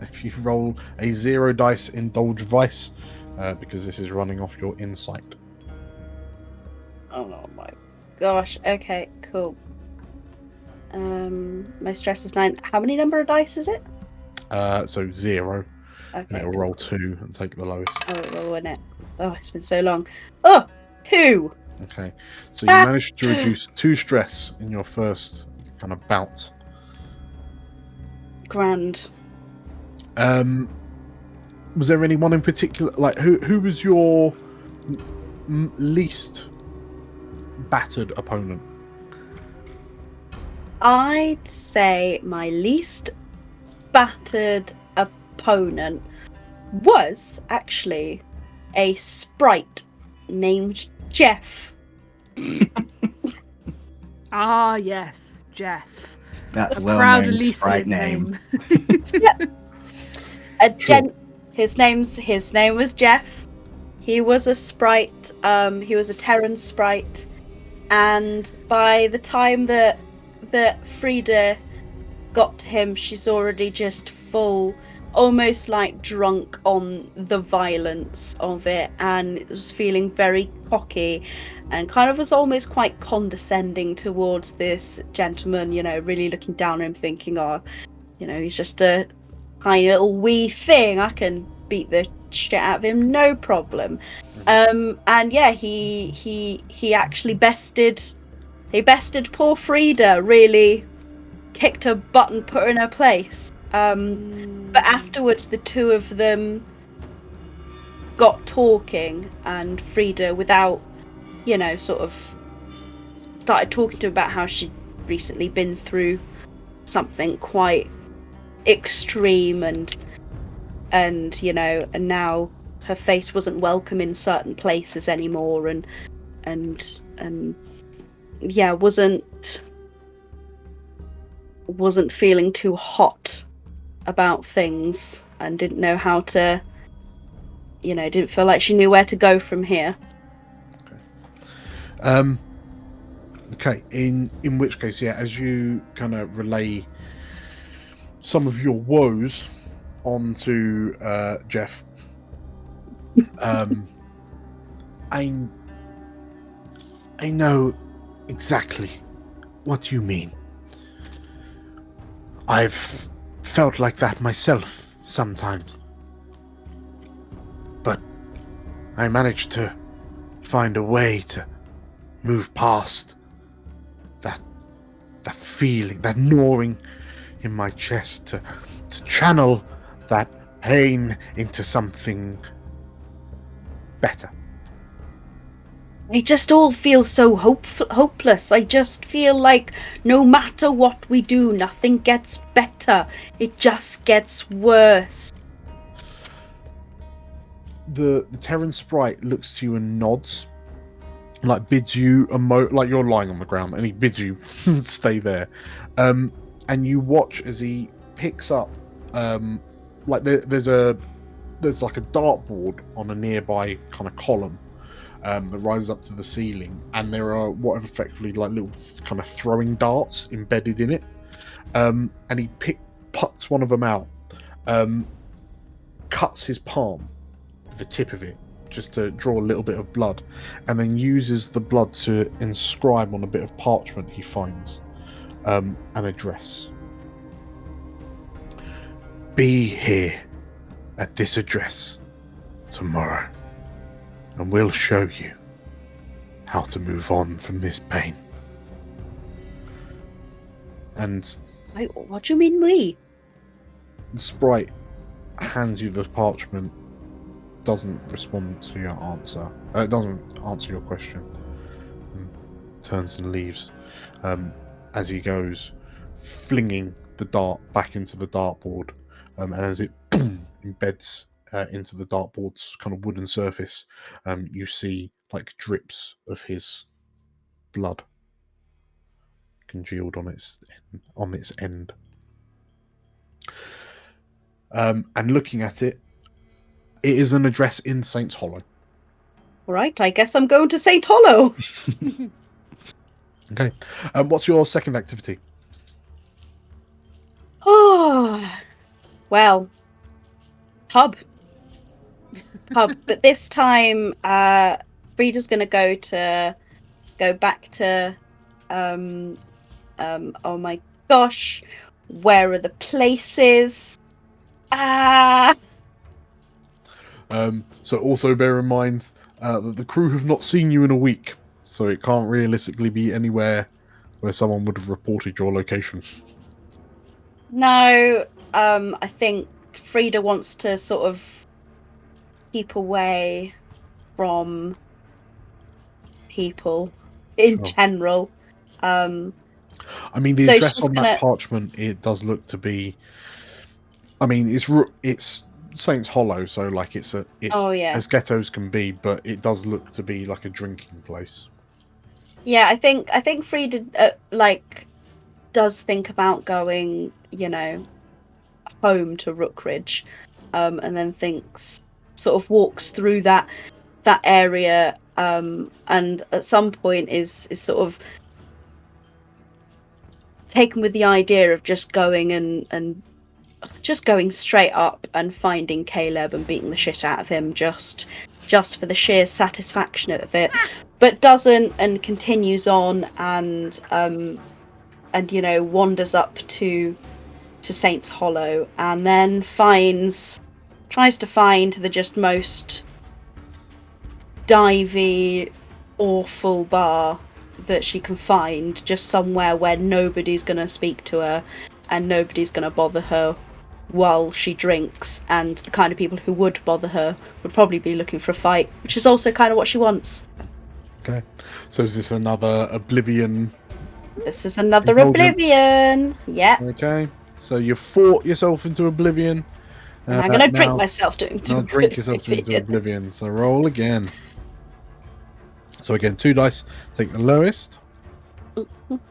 If you roll a 0 dice, indulge vice, because this is running off your insight. Oh my gosh. Okay, cool. My stress is 9. How many number of dice is it? So 0. Okay. And it'll roll 2 and take the lowest. Oh, it'll win it. Oh, it's been so long. Oh, 2. Okay. So you managed to reduce 2 stress in your first kind of bout. Grand. Was there anyone in particular, like who was your least battered opponent? I'd say my least battered opponent was actually a sprite named Jeff. Ah, yes, Jeff. That A proud well-known Elysian sprite name. His name was Jeff. He was a sprite. He was a Terran sprite, and by the time that Freida got to him, she's already just full, almost like drunk on the violence of it, and was feeling very cocky, and kind of was almost quite condescending towards this gentleman. Really looking down on him, thinking, "Oh, he's just a tiny little wee thing. I can beat the shit out of him, no problem." And yeah, he actually bested poor Freida, really kicked her butt and put her in her place. But afterwards, the two of them got talking, and Freida, without sort of started talking to him about how she'd recently been through something quite extreme, and now her face wasn't welcome in certain places anymore, and yeah, wasn't feeling too hot about things, and didn't know how to, didn't feel like she knew where to go from here. Okay. In which case, yeah, as you kind of relay some of your woes onto Jeff, I know exactly what you mean. I've felt like that myself sometimes, but I managed to find a way to move past that feeling, that gnawing in my chest, to channel that pain into something better. I just all feel so hopeless. I just feel like no matter what we do, nothing gets better. It just gets worse. The Terran sprite looks to you and nods, like bids you like you're lying on the ground, and he bids you stay there. And you watch as he picks up, like there's like a dartboard on a nearby kind of column that rises up to the ceiling, and there are what are effectively like little kind of throwing darts embedded in it. And he plucks one of them out, cuts his palm with the tip of it just to draw a little bit of blood, and then uses the blood to inscribe on a bit of parchment he finds an address. Be here at this address tomorrow, and we'll show you how to move on from this pain. And What do you mean we? the sprite hands you the parchment, doesn't respond to your answer. It doesn't answer your question. And turns and leaves as he goes, flinging the dart back into the dartboard. And as it embeds into the dartboard's kind of wooden surface, you see like drips of his blood congealed on its end. And looking at it, it is an address in Saints Hollow. Right, I guess I'm going to St. Hollow. Okay. What's your second activity? Oh, well, pub. But this time, Freida's going to go back to, oh my gosh, where are the places? So also bear in mind that the crew have not seen you in a week, so it can't realistically be anywhere where someone would have reported your location. No, I think Freida wants to sort of keep away from people in general. I mean, the so address she's on gonna- that parchment, it does look to be. I mean, it's Saints Hollow, so like it's Oh, yeah. as ghetto as can be, but it does look to be like a drinking place. Yeah, I think Freida does think about going, home to Rookridge, and then sort of walks through that area, and at some point is sort of taken with the idea of just going and just going straight up and finding Caleb and beating the shit out of him just for the sheer satisfaction of it, but doesn't, and continues on and wanders up to Saints Hollow, and then tries to find the just most divey, awful bar that she can find, just somewhere where nobody's gonna speak to her and nobody's gonna bother her while she drinks, and the kind of people who would bother her would probably be looking for a fight, which is also kind of what she wants. Okay, so is this another Oblivion? This is another Indulgence. Oblivion. Yeah. Okay, so you fought yourself into Oblivion. And I'm gonna drink myself to Now drink yourself into Oblivion. So roll again. So again, 2 dice. Take the lowest.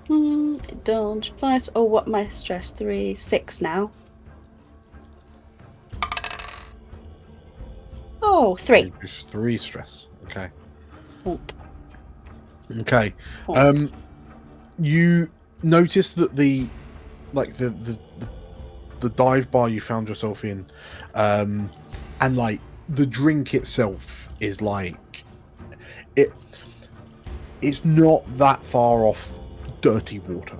Indulge twice. Oh, what my stress? 3, 6 now. Oh, 3. It's 3 stress. Okay. Whoop. Okay. Whoop. You notice that the dive bar you found yourself in, and like the drink itself is like it's not that far off dirty water.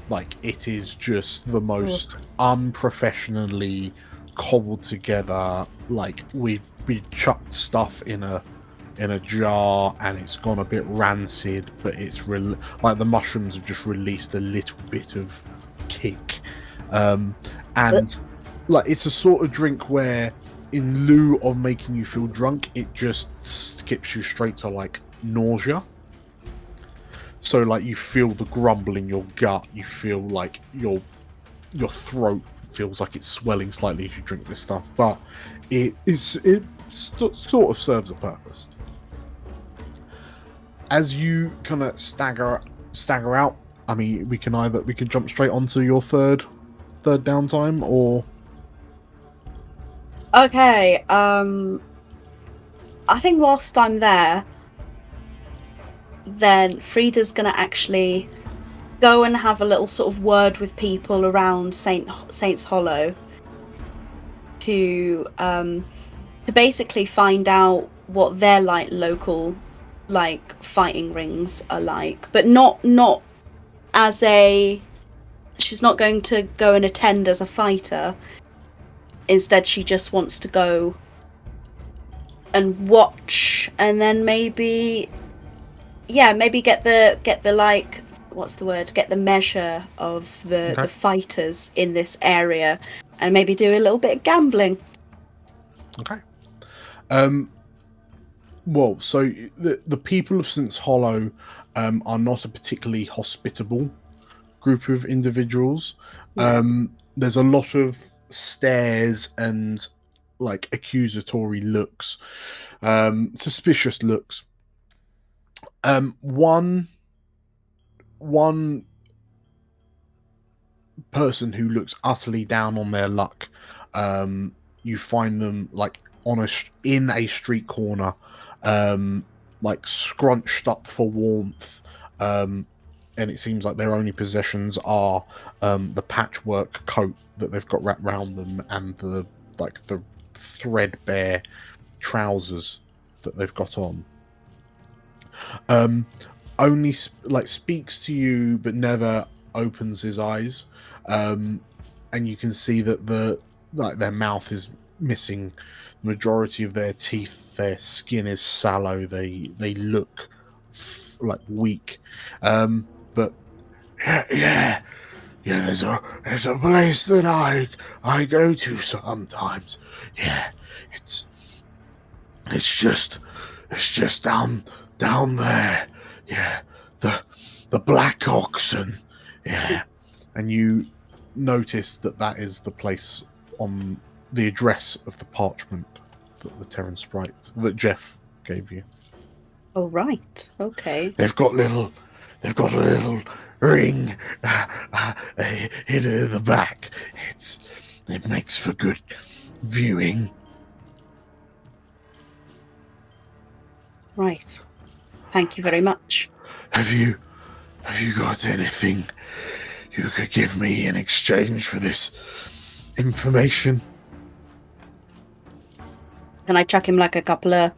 Like, it is just the most unprofessionally cobbled together, like we chucked stuff in a jar and it's gone a bit rancid, but it's like the mushrooms have just released a little bit of kick, and like it's a sort of drink where in lieu of making you feel drunk, it just skips you straight to like nausea. So like you feel the grumble in your gut, you feel like your throat feels like it's swelling slightly as you drink this stuff, but it sort of serves a purpose. As you kind of stagger out, I mean, we can jump straight onto your third downtime, or Okay, I think whilst I'm there, then Freida's gonna actually go and have a little sort of word with people around Saints Hollow to basically find out what their like local like fighting rings are like, but not as a. She's not going to go and attend as a fighter. Instead, she just wants to go watch, and then maybe get the like, what's the word? Get the measure of the fighters in this area, and maybe do a little bit of gambling. Okay. Well, so the people of St. Hollow are not a particularly hospitable group of individuals. There's a lot of stares and like accusatory looks, suspicious looks. One person who looks utterly down on their luck, you find them like in a street corner, like scrunched up for warmth, and it seems like their only possessions are the patchwork coat that they've got wrapped around them and the threadbare trousers that they've got on. Only like speaks to you but never opens his eyes, and you can see that their mouth is missing the majority of their teeth. Their skin is sallow. They look like weak. But yeah, there's a place that I go to sometimes. Yeah, it's just down there. Yeah, the Black Oxen. Yeah, and you notice that is the place on the address of the parchment that the Terran Sprite that Jeff gave you. Oh right, okay. They've got a little ring hidden in the back. It makes for good viewing. Right. Thank you very much. Have you got anything you could give me in exchange for this information? Can I chuck him like a couple of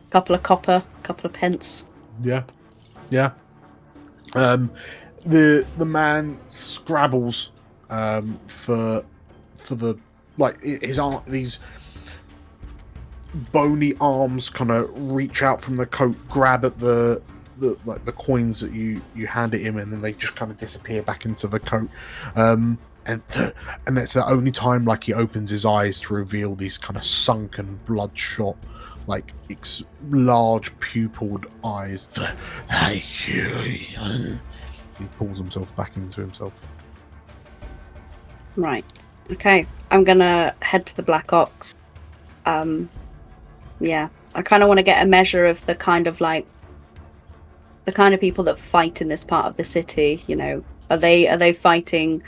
copper, couple of pence? Yeah. The man scrabbles for the like his arm. These bony arms kind of reach out from the coat, grab at the coins that you hand it him, and then they just kind of disappear back into the coat. And it's the only time like he opens his eyes to reveal these kind of sunken, bloodshot, like large pupilled eyes. Thank you. He pulls himself back into himself. Right. Okay. I'm gonna head to the Black Ox. Yeah. I kind of want to get a measure of the kind of people that fight in this part of the city. You know, are they fighting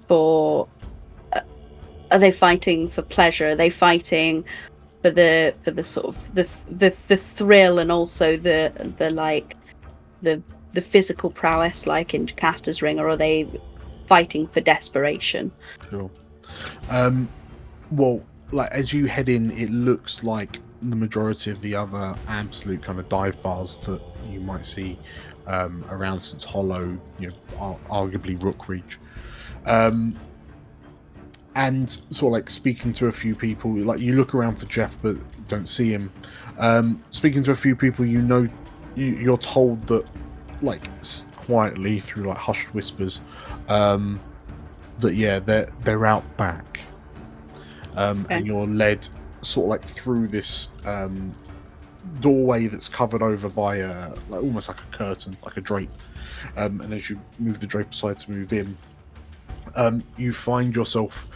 for? Are they fighting for pleasure? Are they fighting for the sort of the thrill and also the physical prowess like in Jacasta's Ring, or are they fighting for desperation? Sure. Well, like as you head in, it looks like the majority of the other absolute kind of dive bars that you might see around St. Hollow, you know, arguably Rookridge. And sort of like speaking to a few people, like you look around for Jeff but don't see him. Speaking to a few people, you know, you're told that, like quietly through like hushed whispers, that yeah, they're out back, Okay. and you're led sort of like through this doorway that's covered over by like almost like a curtain, like a drape. And as you move the drape aside to move in, you find yourself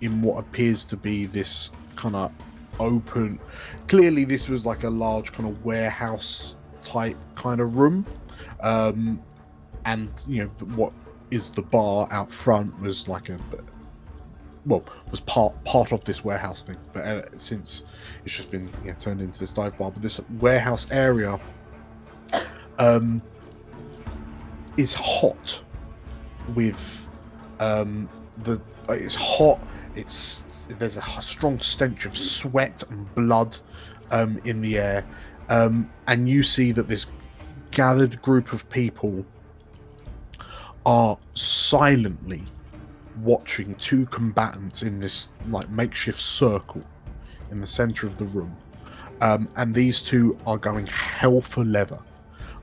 in what appears to be this kind of open. Clearly, this was like a large kind of warehouse type kind of room, and you know what is the bar out front was like was part of this warehouse thing, but since it's just been turned into this dive bar. But this warehouse area is hot with it's hot. There's a strong stench of sweat and blood in the air, and you see that this gathered group of people are silently watching two combatants in this like makeshift circle in the center of the room. And these two are going hell for leather.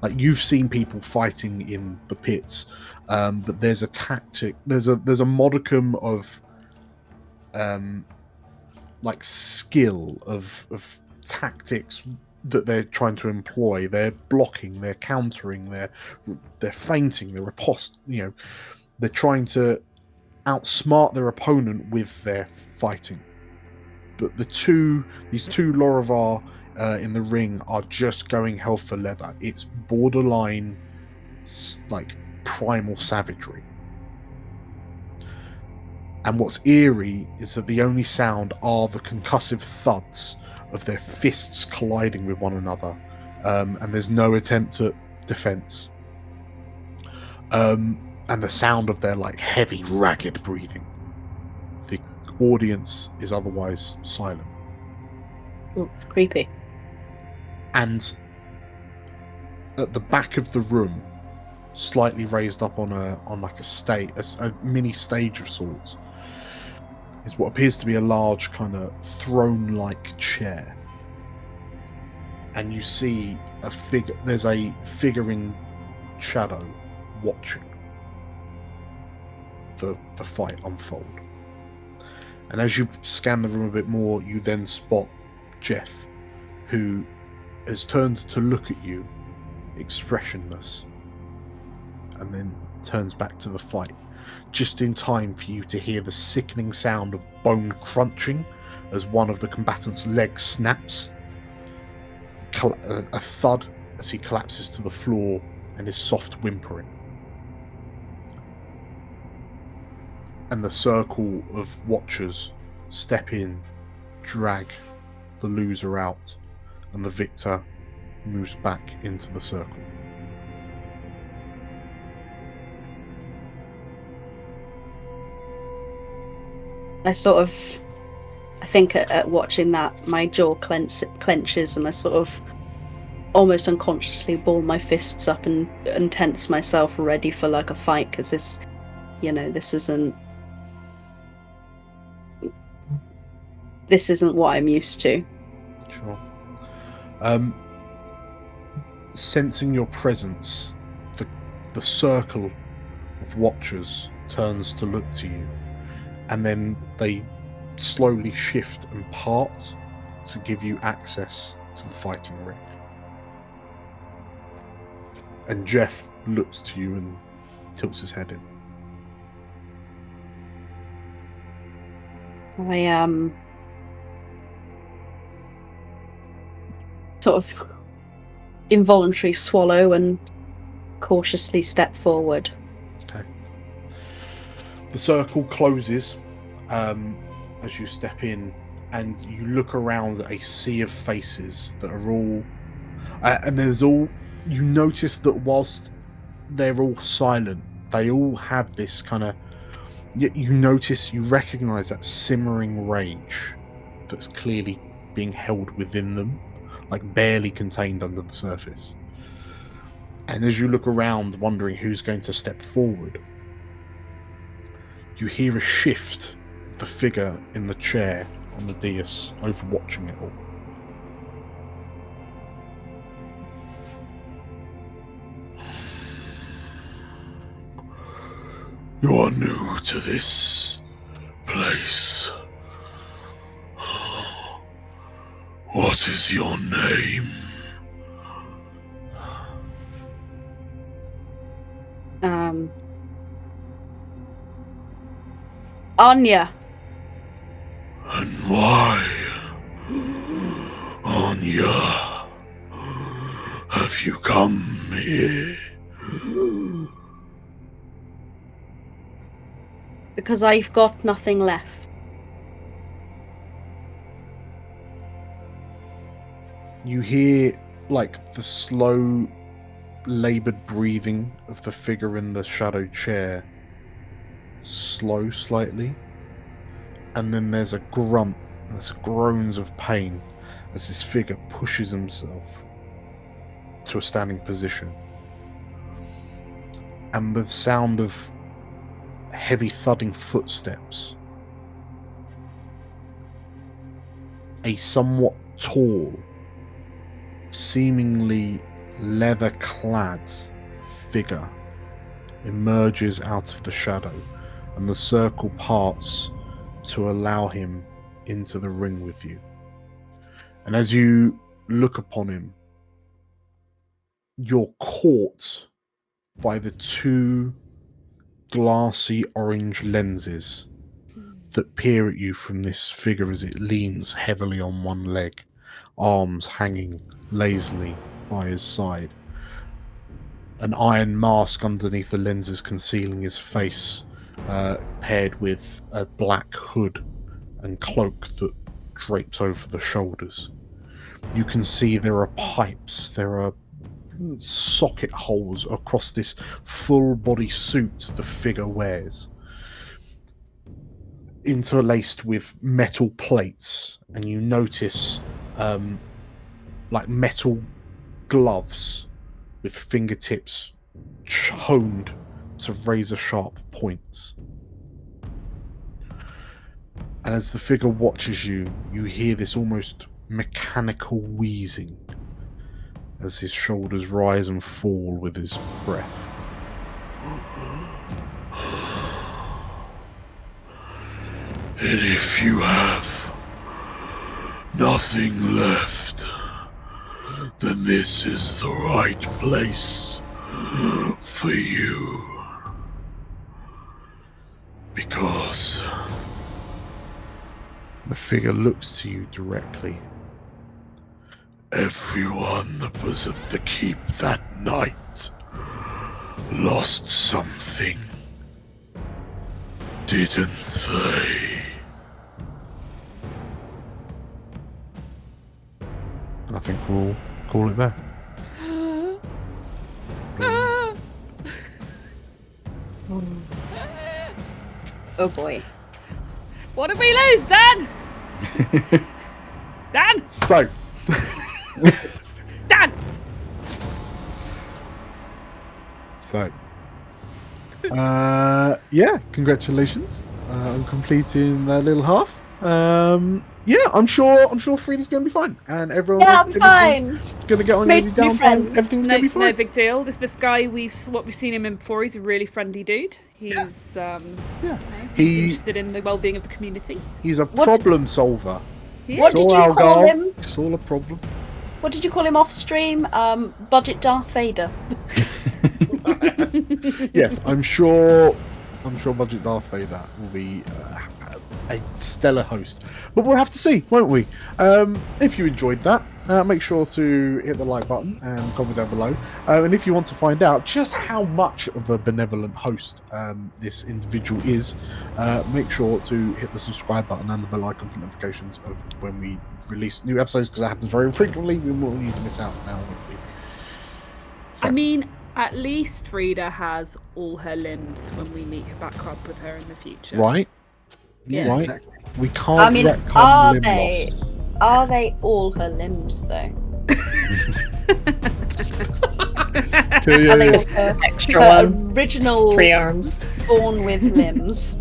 Like, you've seen people fighting in the pits, but there's a tactic. There's a modicum of like skill of tactics that they're trying to employ. They're blocking, they're countering, they're feinting, they're riposte. You know, they're trying to outsmart their opponent with their fighting. But these two Lorivar in the ring are just going hell for leather. It's borderline like primal savagery. And what's eerie is that the only sound are the concussive thuds of their fists colliding with one another, and there's no attempt at defense. And the sound of their like heavy, ragged breathing. The audience is otherwise silent. Ooh, creepy. And at the back of the room, slightly raised up on like a stage, a mini stage of sorts, is what appears to be a large kind of throne-like chair. And you see there's a figure in shadow watching the fight unfold. And as you scan the room a bit more, you then spot Jeff, who has turned to look at you, expressionless, and then turns back to the fight, just in time for you to hear the sickening sound of bone crunching as one of the combatants' legs snaps, a thud as he collapses to the floor, and his soft whimpering. And the circle of watchers step in, drag the loser out, and the victor moves back into the circle. I think at watching that, my jaw clenches, and I sort of almost unconsciously ball my fists up and tense myself ready for like a fight, because this isn't what I'm used to. Sure. Sensing your presence, the circle of watchers turns to look to you, and then they slowly shift and part to give you access to the fighting ring. And Jeff looks to you and tilts his head in. I sort of involuntary swallow and cautiously step forward. Okay. The circle closes as you step in, and you look around at a sea of faces that are all you notice that whilst they're all silent, they all have this kind of, you recognize that simmering rage that's clearly being held within them, like barely contained under the surface. And as you look around, wondering who's going to step forward, you hear a shift of the figure in the chair on the dais overwatching it all. You are new to this place. What is your name? Anya. And why, Anya, have you come here? Because I've got nothing left. You hear, like, the slow, laboured breathing of the figure in the shadow chair slow slightly, and then there's a grunt, and there's groans of pain as this figure pushes himself to a standing position. And the sound of heavy thudding footsteps, a somewhat tall seemingly leather-clad figure emerges out of the shadow, and the circle parts to allow him into the ring with you. And as you look upon him, you're caught by the two glassy orange lenses that peer at you from this figure as it leans heavily on one leg, arms hanging lazily by his side. An iron mask underneath the lenses concealing his face, paired with a black hood and cloak that drapes over the shoulders. You can see there are pipes, there are socket holes across this full body suit the figure wears, interlaced with metal plates, and you notice like metal gloves with fingertips honed to razor sharp points. And as the figure watches you, you hear this almost mechanical wheezing as his shoulders rise and fall with his breath. And if you have nothing left, then this is the right place for you. Because the figure looks to you directly. Everyone that was at the keep that night lost something, didn't they? And I think we'll call it there. Oh boy. What did we lose, Dan? Dan! So, Dan! So, yeah, congratulations on completing that little half. Yeah, I'm sure Freida's going to be fine, and everyone's I'm fine. going to get on Made easy some new downtime. friends. Everything's No, going to be fine. no big deal. This guy we've seen him in before. He's a really friendly dude. He's Yeah, he's he interested in the well-being of the community. he's a problem solver. What did you Saw call Algarve, him? Saw a problem. What did you call him off stream? Budget Darth Vader. Yes, I'm sure Budget Darth Vader will be a stellar host. But we'll have to see, won't we? If you enjoyed that, make sure to hit the like button and comment down below. And if you want to find out just how much of a benevolent host this individual is, make sure to hit the subscribe button and the bell icon for notifications of when we release new episodes, because that happens very infrequently. We won't need to miss out now, won't we? So, I mean, at least Freida has all her limbs when we meet back up with her in the future. right? Yeah, Right. exactly. We can't I mean, retcon are limb they? loss. Are they all her limbs though? To Are they you. all her, Extra her one. original Just 3 arms. born with limbs?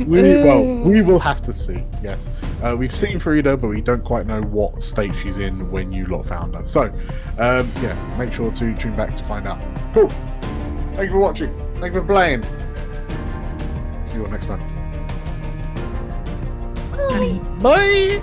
We will have to see. Yes, we've seen Freida, but we don't quite know what state she's in when you lot found her. So, yeah, make sure to tune back to find out. Cool. Thank you for watching. Thank you for playing. See you all next time. Bye.